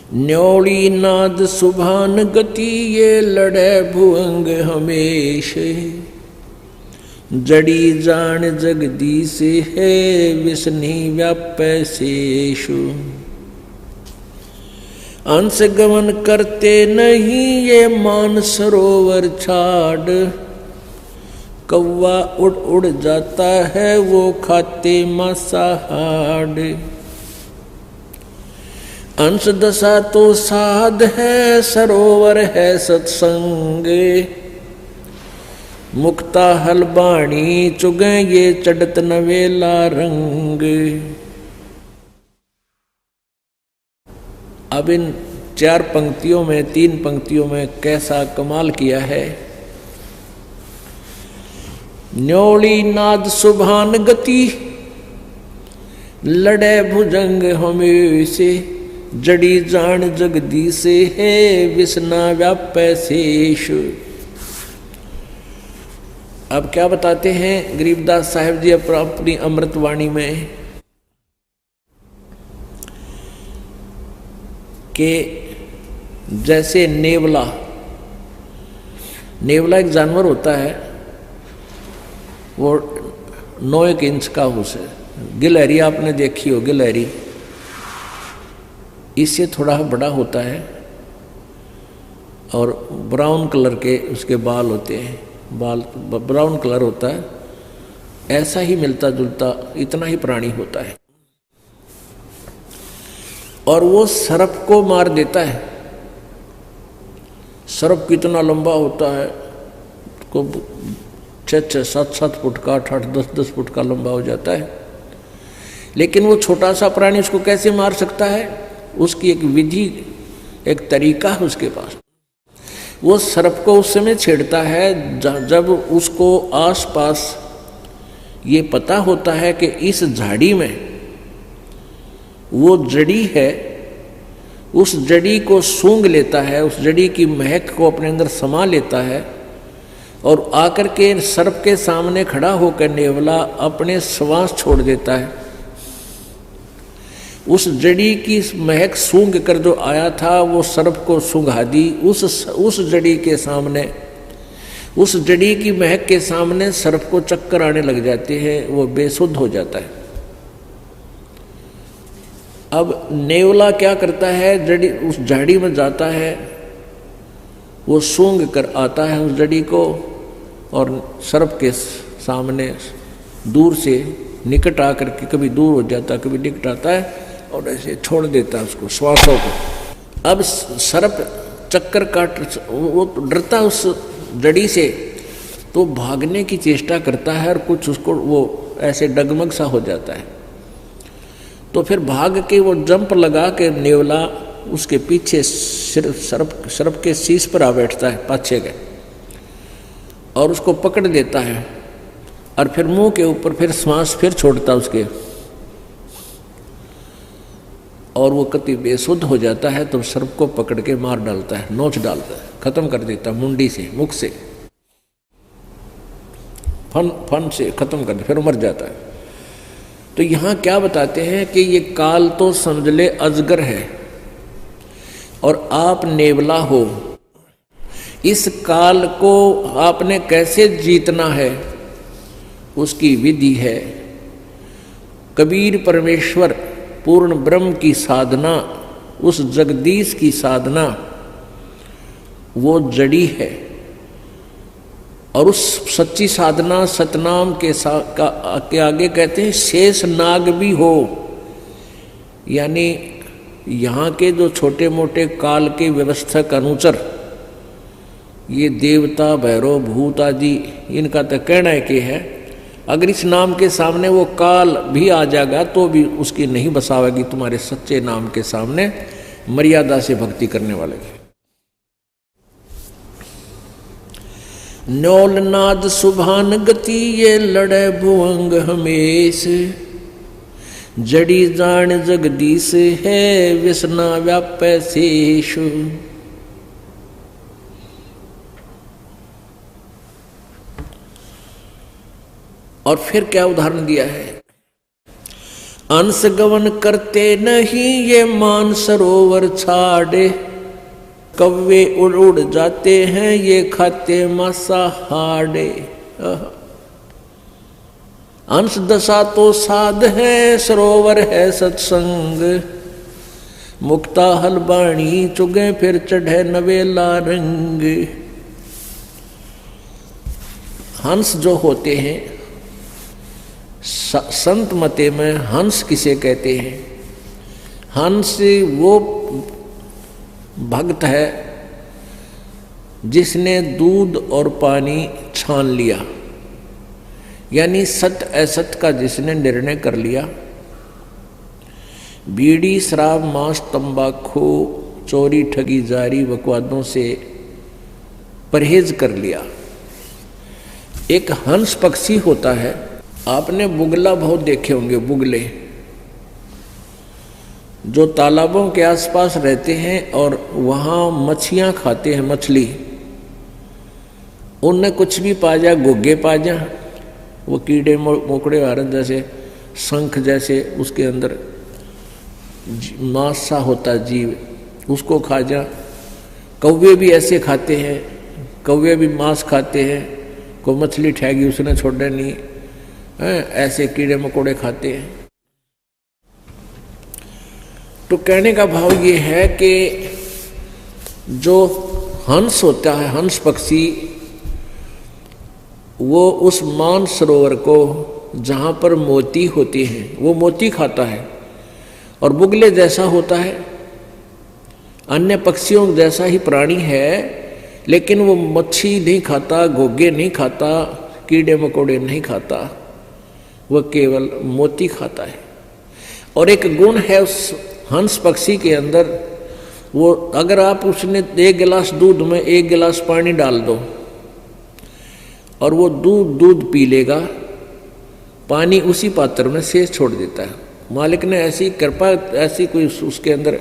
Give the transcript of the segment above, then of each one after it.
न्योली नाद सुभान गति ये लड़े भुअंग हमेश। जड़ी जान जगदीश है विष्णि व्यापै शेषु। अंश गमन करते नहीं ये मान सरोवर छाड़। कौवा उड़ उड़ जाता है वो खाते मांसाहार। अंश दशा तो साध है सरोवर है सत्संग। मुक्ता हलबाणी चुगे ये चढ़त नवेला रंग। अब इन 4 पंक्तियों में 3 पंक्तियों में कैसा कमाल किया है। न्योली नाद सुभान गति लड़े भुजंग हमेशे। जड़ी जान जगदीश है विष्णा व्यापै शेष। अब क्या बताते हैं गरीबदास साहिब जी अपनी अमृतवाणी में कि जैसे नेवला एक जानवर होता है, वो 9 इंच का उसे गिलहरी आपने देखी हो, गिलहरी इससे थोड़ा बड़ा होता है और ब्राउन कलर के उसके बाल होते हैं, बाल ब्राउन कलर होता है। ऐसा ही मिलता जुलता इतना ही प्राणी होता है और वो सर्प को मार देता है। सर्प कितना लंबा होता है, को 6-6, 7-7 फुट का, 8-8, 10-10 फुट का लंबा हो जाता है। लेकिन वो छोटा सा प्राणी उसको कैसे मार सकता है? उसकी एक विधि, एक तरीका है उसके पास। वो सर्प को उस समय छेड़ता है जब उसको आसपास ये पता होता है कि इस झाड़ी में वो जड़ी है, उस जड़ी को सूंघ लेता है, उस जड़ी की महक को अपने अंदर समा लेता है और आकर के सर्प के सामने खड़ा होकर नेवला अपने श्वास छोड़ देता है। उस जड़ी की महक सूंघ कर जो आया था वो सर्प को सूंघा दी। उस जड़ी के सामने, उस जड़ी की महक के सामने सर्प को चक्कर आने लग जाते हैं, वो बेसुध हो जाता है। अब नेवला क्या करता है, जड़ी उस झाड़ी में जाता है, वो सूंघ कर आता है उस जड़ी को और सर्प के सामने दूर से निकट आकर के कभी दूर हो जाता है, कभी निकट आता है और ऐसे छोड़ देता है उसको, श्वासों को। अब सर्प चक्कर काट, वो डरता उस जड़ी से, तो भागने की चेष्टा करता है और कुछ उसको वो ऐसे डगमग सा हो जाता है। तो फिर भाग के वो जंप लगा के नेवला उसके पीछे सर्प के शीश पर आ बैठता है, पाछे के, और उसको पकड़ देता है और फिर मुंह के ऊपर फिर श्वास फिर छोड़ता उसके, और वो कति बेसुध हो जाता है। तो सर्प को पकड़ के मार डालता है, नोच डालता है, खत्म कर देता है मुंडी से, मुख से, फन से खत्म कर, फिर मर जाता है। तो यहाँ क्या बताते हैं कि ये काल तो समझ ले अजगर है और आप नेवला हो। इस काल को आपने कैसे जीतना है, उसकी विधि है। कबीर परमेश्वर पूर्ण ब्रह्म की साधना, उस जगदीश की साधना, वो जड़ी है। और उस सच्ची साधना सतनाम के आगे कहते हैं शेष नाग भी हो। यानी यहाँ के जो छोटे मोटे काल के व्यवस्थक अनुचर, ये देवता भैरव भूत आदि, इनका तो कहना है कि है अगर इस नाम के सामने वो काल भी आ जाएगा तो भी उसकी नहीं बसावेगी तुम्हारे सच्चे नाम के सामने, मर्यादा से भक्ति करने वाले की। न्योल नाद सुभान गति ये लड़े भुअंग हमेश। जड़ी जान जगदीश है विष्णा व्यापै शेष। और फिर क्या उदाहरण दिया है, अंश गवन करते नहीं ये मान सरोवर छाड़े, कौवे उड़ उड़ जाते हैं ये खाते मांसाहारे। अंश दशा तो साध है, सरोवर है सत्संग, मुक्ता हलबाणी चुगे फिर चढ़े नवेला रंग। हंस जो होते हैं, संत मते में हंस किसे कहते हैं? हंस वो भक्त है जिसने दूध और पानी छान लिया, यानी सत्य असत्य का जिसने निर्णय कर लिया। बीड़ी शराब मांस तंबाकू चोरी ठगी जारी बकवादों से परहेज कर लिया। एक हंस पक्षी होता है, आपने बुगला बहुत देखे होंगे, बुगले जो तालाबों के आसपास रहते हैं और वहाँ मछलियाँ खाते हैं, मछली उनने कुछ भी पा जा, गोगे पा जा, वो कीड़े मोकड़े हारन जैसे शंख जैसे उसके अंदर मांस सा होता जीव, उसको खा जा। कौवे भी ऐसे खाते हैं, कौवे भी मांस खाते हैं, कोई मछली ठहगी उसने छोड़ा नहीं है, ऐसे कीड़े मकोड़े खाते हैं। तो कहने का भाव ये है कि जो हंस होता है, हंस पक्षी, वो उस मान सरोवर को जहाँ पर मोती होते हैं वो मोती खाता है, और बुगले जैसा होता है, अन्य पक्षियों जैसा ही प्राणी है, लेकिन वो मच्छी नहीं खाता, घोगे नहीं खाता, कीड़े मकोड़े नहीं खाता, वह केवल मोती खाता है। और एक गुण है उस हंस पक्षी के अंदर, वो अगर आप उसने 1 गिलास दूध में 1 गिलास पानी डाल दो और वो दूध पी लेगा, पानी उसी पात्र में शेष छोड़ देता है। मालिक ने ऐसी कृपा, ऐसी कोई उसके अंदर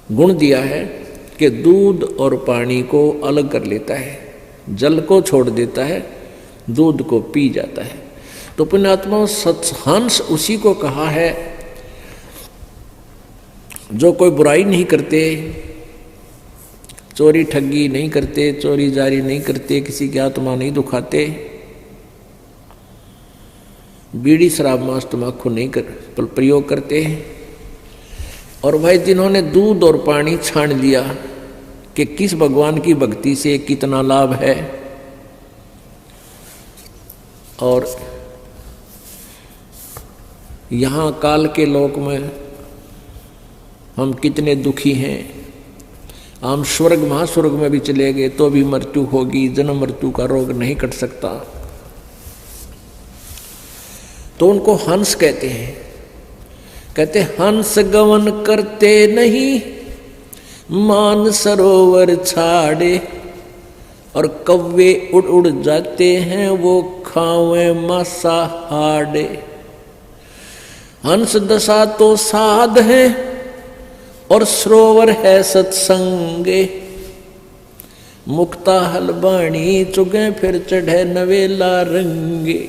गुण दिया है कि दूध और पानी को अलग कर लेता है, जल को छोड़ देता है, दूध को पी जाता है। तो पुण्यात्मा हंस उसी को कहा है जो कोई बुराई नहीं करते, चोरी ठगी नहीं करते, चोरी जारी नहीं करते, किसी की आत्मा नहीं दुखाते, बीड़ी शराब मांस तंबाकू नहीं प्रयोग करते हैं। और भाई जिन्होंने दूध और पानी छान लिया कि किस भगवान की भक्ति से कितना लाभ है और यहाँ काल के लोक में हम कितने दुखी हैं। हम स्वर्ग महास्वर्ग में भी चले गए तो भी मृत्यु होगी, जन्म मृत्यु का रोग नहीं कट सकता। तो उनको हंस कहते हैं। कहते हंस गवन करते नहीं मान सरोवर छाड़े, और कौवे उड़ उड़ जाते हैं वो खावे मांसाहारे। हंस दशा तो साध है और सरोवर है सत्संगे, मुक्ता हलबाणी चुगे फिर चढ़े नवेला रंगे।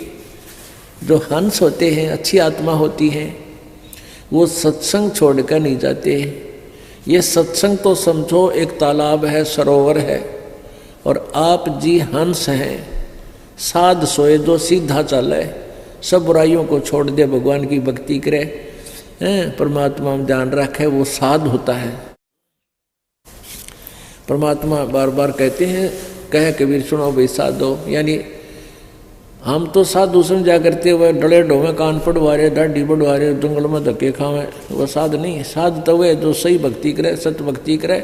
जो हंस होते हैं, अच्छी आत्मा होती है, वो सत्संग छोड़कर नहीं जाते। ये सत्संग तो समझो एक तालाब है, सरोवर है, और आप जी हंस हैं। साध सोए जो सीधा चले, सब बुराइयों को छोड़ दे, भगवान की भक्ति करे, परमात्मा में ध्यान रखे, वो साध होता है। परमात्मा बार बार कहते हैं, कहे कबीर सुनो भाई साधो, यानी हम तो साधु समझा करते हुए डले ढोवे, कान पड़वारे, दाढ़ी बढ़वारे, जंगल में धक्के खावे, वो साध नहीं है। साध तो वह जो सही भक्ति करे, सत्य भक्ति करे,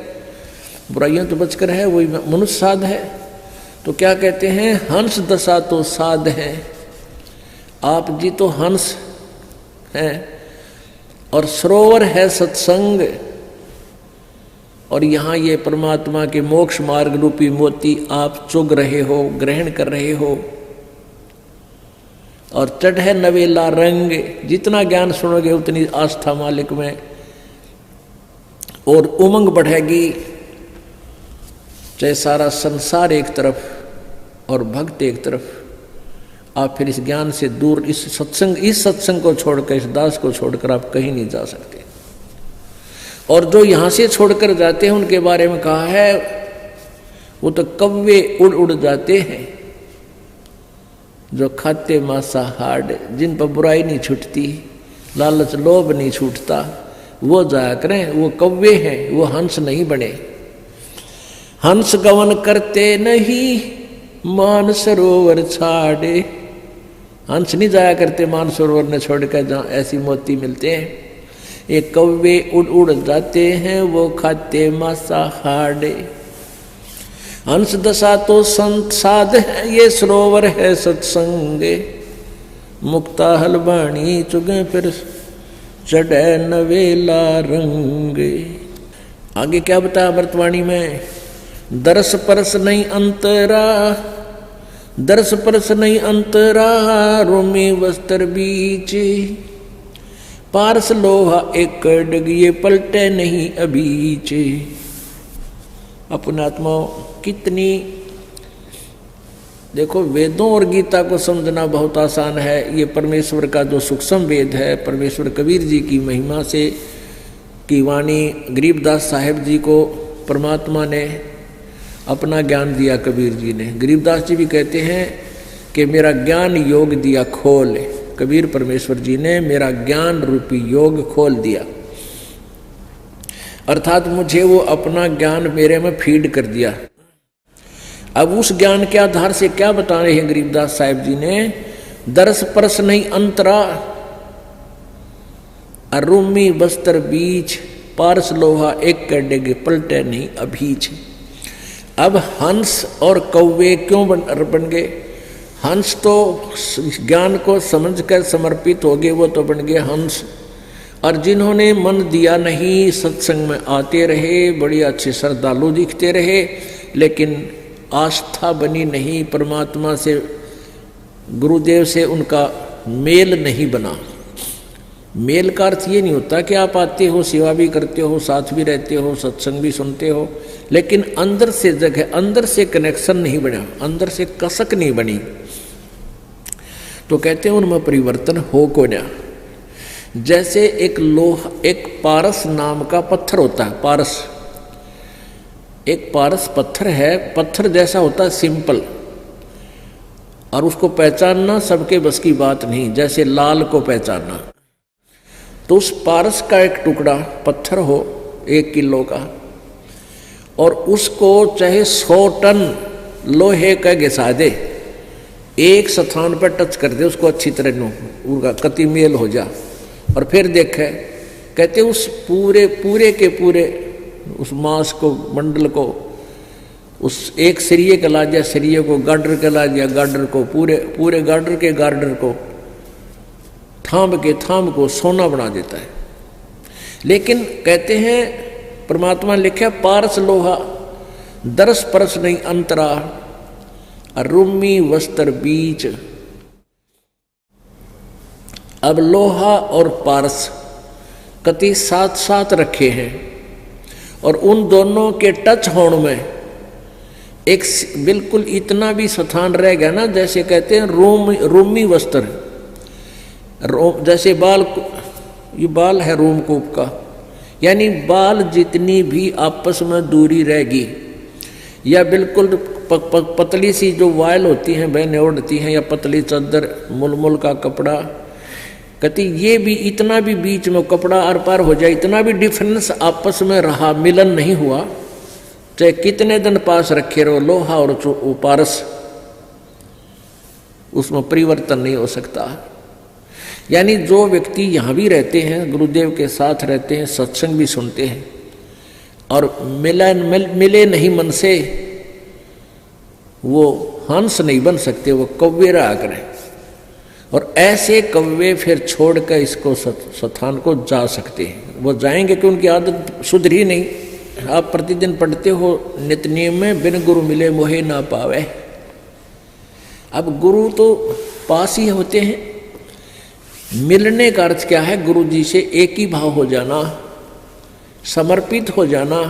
बुराइयों तो बचकर है, वही मनुष्य साध है। तो क्या कहते हैं, हंस दशा तो साध है। आप जी तो हंस हैं और सरोवर है सत्संग, और यहाँ ये परमात्मा के मोक्ष मार्ग रूपी मोती आप चुग रहे हो, ग्रहण कर रहे हो, और चढ़े नवेला रंग। जितना ज्ञान सुनोगे उतनी आस्था मालिक में और उमंग बढ़ेगी। चाहे सारा संसार एक तरफ और भक्त एक तरफ, आप फिर इस ज्ञान से दूर, इस सत्संग को छोड़कर, इस दास को छोड़कर आप कहीं नहीं जा सकते। और जो यहां से छोड़कर जाते हैं उनके बारे में कहा है वो तो कौवे उड़ उड़ जाते हैं, जो खाते मांसाहार, जिन पर बुराई नहीं छूटती, लालच लोभ नहीं छूटता, वो जाया करें, वो कौवे हैं, वो हंस नहीं बने। हंस गवन करते नहीं मान सरोवर छाड़े, हंस नहीं जाया करते मान सरोवर ने छोड़कर जहाँ ऐसी मोती मिलते हैं। ये कौवे उड़ उड़ जाते हैं, वो खाते मांसाहार। हंस दशा तो संत साध है, ये सरोवर है सत्संगे, मुक्ता हलवाणी चुगे फिर चढ़े नवेला रंगे। आगे क्या बताया अमृतवाणी में, दरस परस नहीं अंतरा, दरस परस नहीं अंतरा, रोमी वस्त्र बीच, पारस लोहा एक डग, ये पलटे नहीं अबीच। अपने आत्माओं कितनी, देखो वेदों और गीता को समझना बहुत आसान है। ये परमेश्वर का जो सूक्ष्म वेद है, परमेश्वर कबीर जी की महिमा से की वाणी, गरीबदास साहेब जी को परमात्मा ने अपना ज्ञान दिया। कबीर जी ने, गरीबदास जी भी कहते हैं कि मेरा ज्ञान योग दिया खोल, कबीर परमेश्वर जी ने मेरा ज्ञान रूपी योग खोल दिया, अर्थात मुझे वो अपना ज्ञान मेरे में फीड कर दिया। अब उस ज्ञान के आधार से क्या बता रहे हैं गरीबदास साहिब जी ने, दरस परस नहीं अंतरा, अरुमी बस्तर बीच, पारस लोहा एक कडेगे पलटे नहीं अभीच। अब हंस और कौवे क्यों बन गए? हंस तो ज्ञान को समझकर समर्पित हो गए, वो तो बन गए हंस। और जिन्होंने मन दिया नहीं, सत्संग में आते रहे, बड़ी अच्छे श्रद्धालु दिखते रहे, लेकिन आस्था बनी नहीं, परमात्मा से, गुरुदेव से उनका मेल नहीं बना। मेल का अर्थ ये नहीं होता कि आप आते हो, सेवा भी करते हो, साथ भी रहते हो, सत्संग भी सुनते हो, लेकिन अंदर से जगह, अंदर से कनेक्शन नहीं बना, अंदर से कसक नहीं बनी, तो कहते हैं उनमें परिवर्तन हो को ना। जैसे एक लोहा, एक पारस नाम का पत्थर होता है, पारस, एक पारस पत्थर है, पत्थर जैसा होता है सिंपल, और उसको पहचानना सबके बस की बात नहीं, जैसे लाल को पहचानना। तो उस पारस का एक टुकड़ा पत्थर हो 1 किलो का, और उसको चाहे 100 टन लोहे का घिसा दे, एक स्थान पर टच कर दे उसको अच्छी तरह, उनका कति मेल हो जा, और फिर देखे, कहते उस पूरे के पूरे उस मांस को, मंडल को, उस एक सिरिये का ला दिया, सिरिये को गार्डर का ला दिया, गार्डर को पूरे गार्डर के गार्डर को, थाम के थाम को सोना बना देता है। लेकिन कहते हैं परमात्मा लिखा पारस लोहा, दरस परस नहीं अंतरा, अरुमी वस्त्र बीच। अब लोहा और पारस कति साथ साथ रखे हैं, और उन दोनों के टच होने में एक बिल्कुल इतना भी स्थान रह गया ना, जैसे कहते हैं रोमी वस्त्र, जैसे बाल, ये बाल है रोमकूप का, यानी बाल जितनी भी आपस में दूरी रहेगी, या बिल्कुल पतली सी जो वायल होती हैं बहनें ओढ़ती हैं, या पतली चादर मुलमुल का कपड़ा, कहती ये भी इतना भी बीच में कपड़ा आर पार हो जाए, इतना भी डिफरेंस आपस में रहा, मिलन नहीं हुआ, चाहे कितने दिन पास रखे रहो लोहा और पारस, उसमें परिवर्तन नहीं हो सकता। यानी जो व्यक्ति यहाँ भी रहते हैं, गुरुदेव के साथ रहते हैं, सत्संग भी सुनते हैं, और मिले नहीं मन से, वो हंस नहीं बन सकते, वो कौवे रहा करें। और ऐसे कौवे फिर छोड़कर इसको स्थान को जा सकते हैं, वो जाएंगे कि उनकी आदत सुधरी नहीं। आप प्रतिदिन पढ़ते हो नित्यनेम में, बिन गुरु मिले मोहे ना पावे। अब गुरु तो पास ही होते हैं, मिलने का अर्थ क्या है? गुरु जी से एक ही भाव हो जाना, समर्पित हो जाना,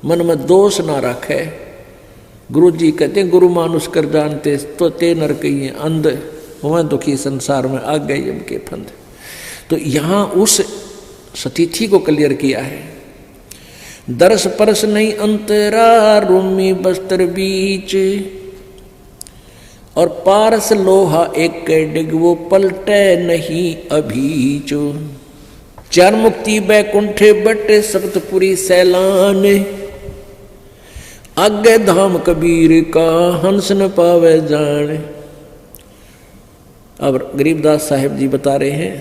मन में दोष ना रखे, गुरु जी कहते हैं गुरु मानुष कर जानते तो ते नर कहिए अंध हुए दुखी संसार में आ गए यम के फंद। तो यहाँ उस स्थिति को क्लियर किया है। दरस परस नहीं अंतरा रूमी बस्तर बीच, और पारस लोहा एक डिग वो पलटे नहीं अभीचो। चार मुक्ति बैकुंठे बटे सप्तपुरी सैलान, आगे धाम कबीर का हंस न पावे जान। अब गरीबदास साहेब जी बता रहे हैं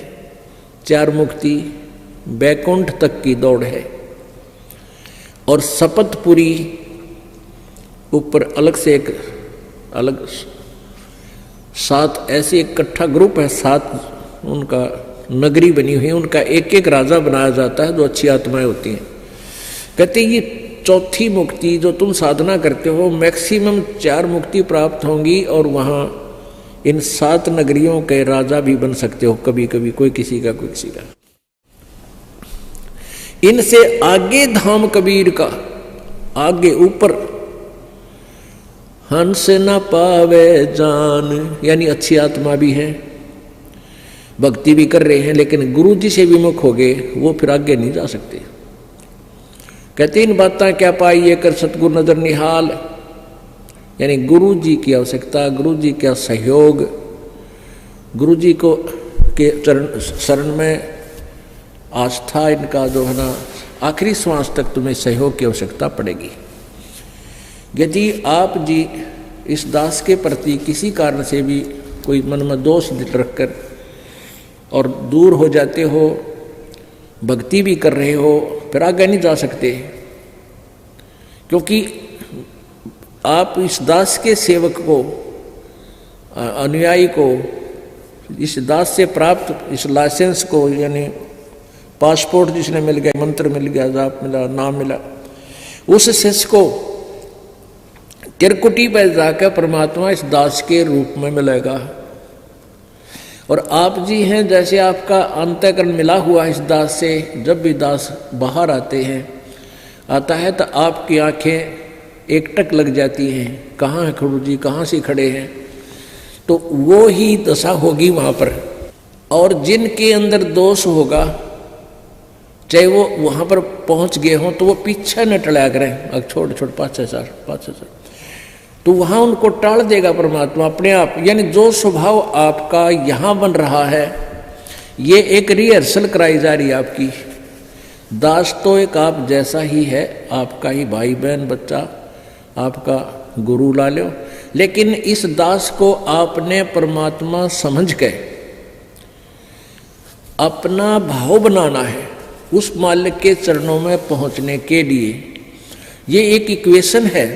चार मुक्ति बैकुंठ तक की दौड़ है, और सपतपुरी ऊपर अलग से एक अलग 7 ऐसे इकट्ठा ग्रुप है, 7 उनका नगरी बनी हुई है, उनका एक एक राजा बनाया जाता है जो अच्छी आत्माएं होती हैं। कहते ये चौथी मुक्ति जो तुम साधना करते हो मैक्सिमम 4 मुक्ति प्राप्त होंगी, और वहाँ इन 7 नगरियों के राजा भी बन सकते हो कभी कभी, कोई किसी का कोई किसी का। इनसे आगे धाम कबीर का, आगे ऊपर हंस न पावे जान, यानी अच्छी आत्मा भी है, भक्ति भी कर रहे हैं, लेकिन गुरु जी से विमुख हो गए, वो फिर आगे नहीं जा सकते। कहते इन बातें क्या पाई ये कर सतगुरु नजर निहाल, यानी गुरु जी की आवश्यकता, गुरु जी का सहयोग, गुरु जी को के चरण शरण में आस्था, इनका जो है ना आखिरी श्वास तक तुम्हें सहयोग की आवश्यकता पड़ेगी। यदि आप जी इस दास के प्रति किसी कारण से भी कोई मन में दोष रखकर और दूर हो जाते हो, भक्ति भी कर रहे हो, फिर आगे नहीं जा सकते, क्योंकि आप इस दास के सेवक को, अनुयायी को, इस दास से प्राप्त इस लाइसेंस को, यानी पासपोर्ट जिसने मिल गया, मंत्र मिल गया, जाप मिला, नाम मिला, उस शिष्य को त्रिकुटी पर जाकर परमात्मा इस दास के रूप में मिलेगा। और आप जी हैं जैसे आपका अंतःकरण मिला हुआ इस दास से, जब भी दास बाहर आता है तो आपकी आंखें एकटक लग जाती हैं, कहाँ है गुरु जी, कहाँ से खड़े हैं, तो वो ही दशा होगी वहाँ पर। और जिनके अंदर दोष होगा, चाहे वो वहाँ पर पहुँच गए हों, तो वो पीछे न टला करें, अब छोड़ 5-6 तो वहाँ उनको टाल देगा परमात्मा अपने आप। यानी जो स्वभाव आपका यहाँ बन रहा है, ये एक रिहर्सल कराई जा रही है आपकी। दास तो एक आप जैसा ही है, आपका ही भाई बहन बच्चा, आपका गुरु ला लो, लेकिन इस दास को आपने परमात्मा समझ के अपना भाव बनाना है उस मालिक के चरणों में पहुंचने के लिए। ये एक इक्वेशन है,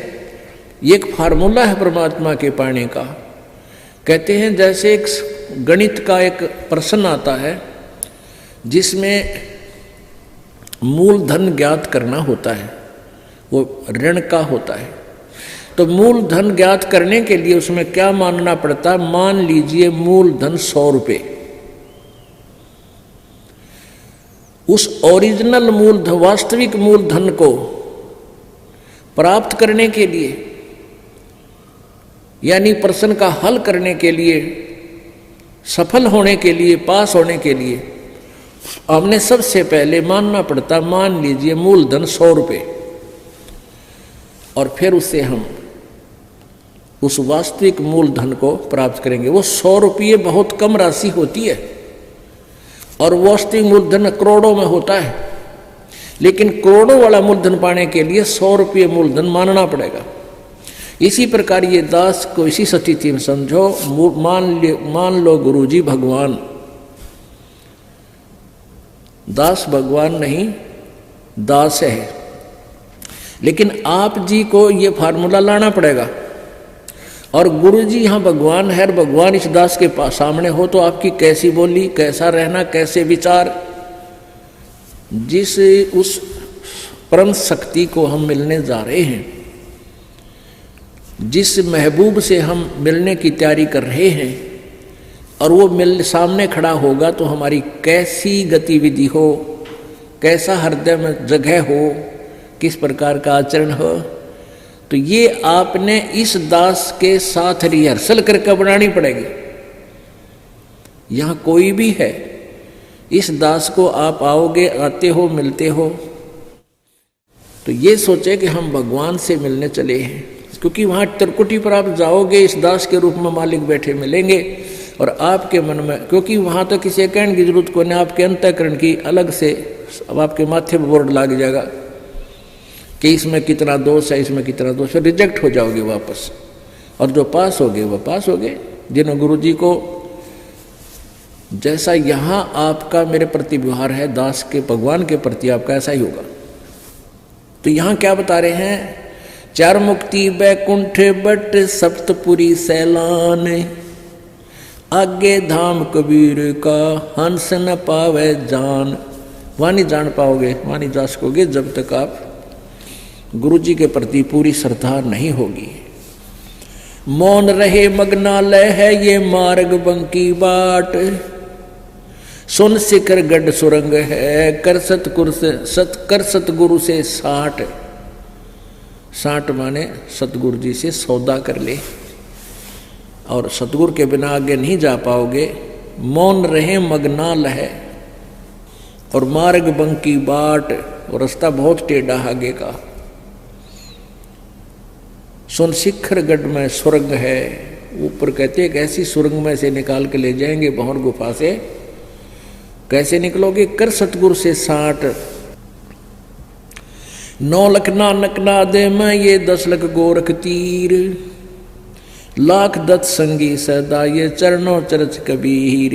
ये एक फार्मूला है परमात्मा के पाने का। कहते हैं जैसे एक गणित का एक प्रश्न आता है जिसमें मूलधन ज्ञात करना होता है, वो ऋण का होता है। तो मूलधन ज्ञात करने के लिए उसमें क्या मानना पड़ता है? मान लीजिए मूलधन 100 रुपये। उस ओरिजिनल मूलधन, वास्तविक मूलधन को प्राप्त करने के लिए, यानी प्रश्न का हल करने के लिए, सफल होने के लिए, पास होने के लिए, हमने सबसे पहले मानना पड़ता, मान लीजिए मूलधन 100 रुपये, और फिर उससे हम उस वास्तविक मूलधन को प्राप्त करेंगे। वो 100 रुपये बहुत कम राशि होती है, और वास्तविक मूलधन करोड़ों में होता है, लेकिन करोड़ों वाला मूलधन पाने के लिए 100 रुपये मूलधन मानना पड़ेगा। इसी प्रकार ये दास को इसी स्थिति में समझो, मान लो गुरुजी भगवान, दास भगवान नहीं, दास है, लेकिन आप जी को ये फार्मूला लाना पड़ेगा। और गुरुजी यहाँ भगवान है, और भगवान इस दास के पास सामने हो, तो आपकी कैसी बोली, कैसा रहना, कैसे विचार, जिस उस परम शक्ति को हम मिलने जा रहे हैं, जिस महबूब से हम मिलने की तैयारी कर रहे हैं, और वो सामने खड़ा होगा, तो हमारी कैसी गतिविधि हो, कैसा हृदय में जगह हो, किस प्रकार का आचरण हो, तो ये आपने इस दास के साथ रिहर्सल करके बनानी पड़ेगी। यहां कोई भी है, इस दास को आप आओगे, आते हो, मिलते हो, तो ये सोचे कि हम भगवान से मिलने चले हैं, क्योंकि वहां त्रिकुटी पर आप जाओगे, इस दास के रूप में मालिक बैठे मिलेंगे और आपके मन में, क्योंकि वहां तो किसी कहने की जरूरत को नहीं, आपके अंतःकरण की अलग से अब आपके माथे पर बोर्ड लग जाएगा कि इसमें कितना दोष है, इसमें कितना दोष है, रिजेक्ट हो जाओगे वापस। और जो पास हो गए वो पास हो गए। जिन्होंने गुरु जी को जैसा यहां आपका मेरे प्रति व्यवहार है, दास के भगवान के प्रति आपका ऐसा ही होगा। तो यहां क्या बता रहे हैं, चार मुक्ति बैकुंठ बट सप्तपुरी सैलान, आगे धाम कबीर का हंस न पावे जान। वहां नहीं जान पाओगे, वहां नहीं जा सकोगे जब तक आप गुरु जी के प्रति पूरी श्रद्धा नहीं होगी। मौन रहे मग्नालय है ये मार्ग बंकी बाट, सुन शिखर गढ़ सुरंग है कर सतगुरु से साठ। साठ माने सतगुरु जी से सौदा कर ले, और सतगुरु के बिना आगे नहीं जा पाओगे। मौन रहे मग्नाल है और मार्ग बंकी बाट, और रास्ता बहुत टेढ़ा आगे का। सुन शिखर गढ़ में सुरंग है, ऊपर कहते एक ऐसी सुरंग में से निकाल के ले जाएंगे भंवर गुफा से। कैसे निकलोगे, कर सतगुरु से साठ। 9 लख नानक नादे में ये 10 लख गोरख तीर, लाख दत्त संगी सदा ये चरणों चरच कबीर।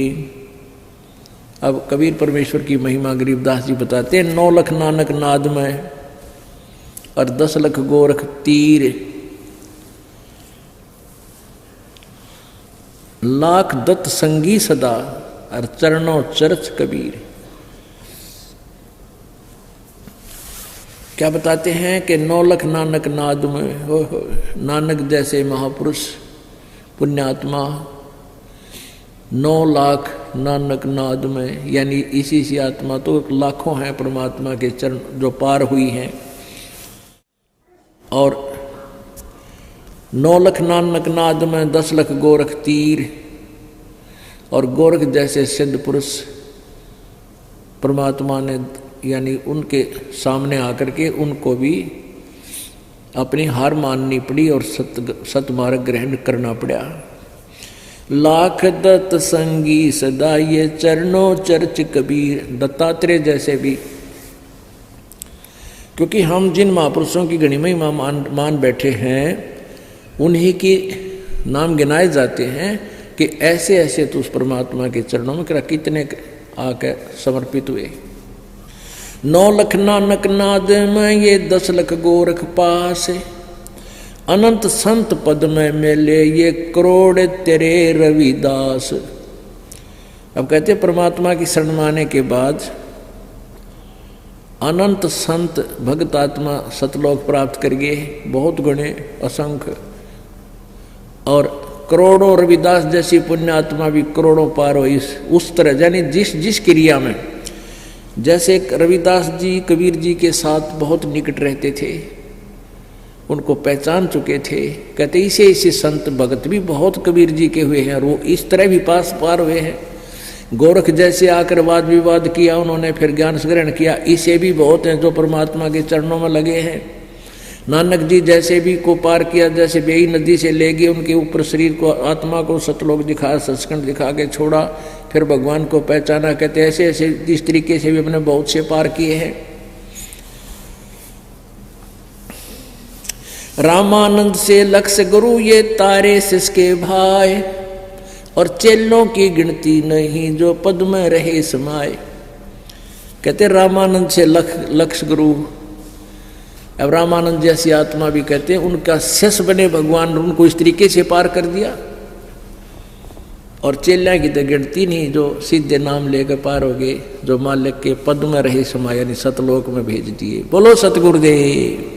अब कबीर परमेश्वर की महिमा गरीबदास जी बताते हैं, 9 लख नानक नाद में और 10 लख गोरख तीर, लाख दत्त संगी सदा और चरणों चरच कबीर। क्या बताते हैं कि 9 लख नानक नाद में, हो नानक जैसे महापुरुष पुण्यात्मा 9 लाख नानक नाद में, यानी इसी सी आत्मा तो लाखों हैं परमात्मा के चरण जो पार हुई हैं। और 9 लख नानक नाद में 10 लख गोरख तीर, और गोरख जैसे सिद्ध पुरुष परमात्मा ने यानी उनके सामने आकर के उनको भी अपनी हार माननी पड़ी और सतमार्ग ग्रहण करना पड़ा। लाख दत्त संगी सदा ये चरणों चर्च कबीर, दत्तात्रेय जैसे भी, क्योंकि हम जिन महापुरुषों की गणिमा ही मान बैठे हैं उन्हीं के नाम गिनाए जाते हैं कि ऐसे ऐसे तो उस परमात्मा के चरणों में कितने आके समर्पित हुए। 9 लख नानक नाद में ये 10 लख गोरख पास, अनंत संत पद में मिले ये करोड़ तेरे रविदास। अब कहते परमात्मा की शरण माने के बाद अनंत संत भक्त आत्मा सतलोक प्राप्त करिए, बहुत गुणे असंख्य, और करोड़ों रविदास जैसी पुण्य आत्मा भी करोड़ों पार हो। इस उस तरह यानी जिस क्रिया में, जैसे रविदास जी कबीर जी के साथ बहुत निकट रहते थे, उनको पहचान चुके थे, कहते इसे संत भगत भी बहुत कबीर जी के हुए हैं और वो इस तरह भी पार हुए हैं। गोरख जैसे आकर वाद विवाद किया उन्होंने, फिर ज्ञान ग्रहण किया, इसे भी बहुत हैं जो परमात्मा के चरणों में लगे हैं। नानक जी जैसे भी को पार किया, जैसे बेई नदी से ले गए उनके ऊपर शरीर को, आत्मा को सतलोक दिखा, सचखंड दिखा के छोड़ा, फिर भगवान को पहचाना। कहते ऐसे ऐसे इस तरीके से भी अपने बहुत से पार किए हैं। रामानंद से लक्ष गुरु ये तारे सिसके भाई, और चेलों की गिनती नहीं जो पद में रहे समाये। कहते रामानंद से लक्ष गुरु, अब रामानंद जैसी आत्मा भी कहते हैं उनका शिष्य बने भगवान, उनको इस तरीके से पार कर दिया। और चेल्या की तो गिनती नहीं जो सीधे नाम लेकर पार हो गए, जो मालिक के पद में रहे समाये, यानी सतलोक में भेज दिए। बोलो सतगुरुदेव।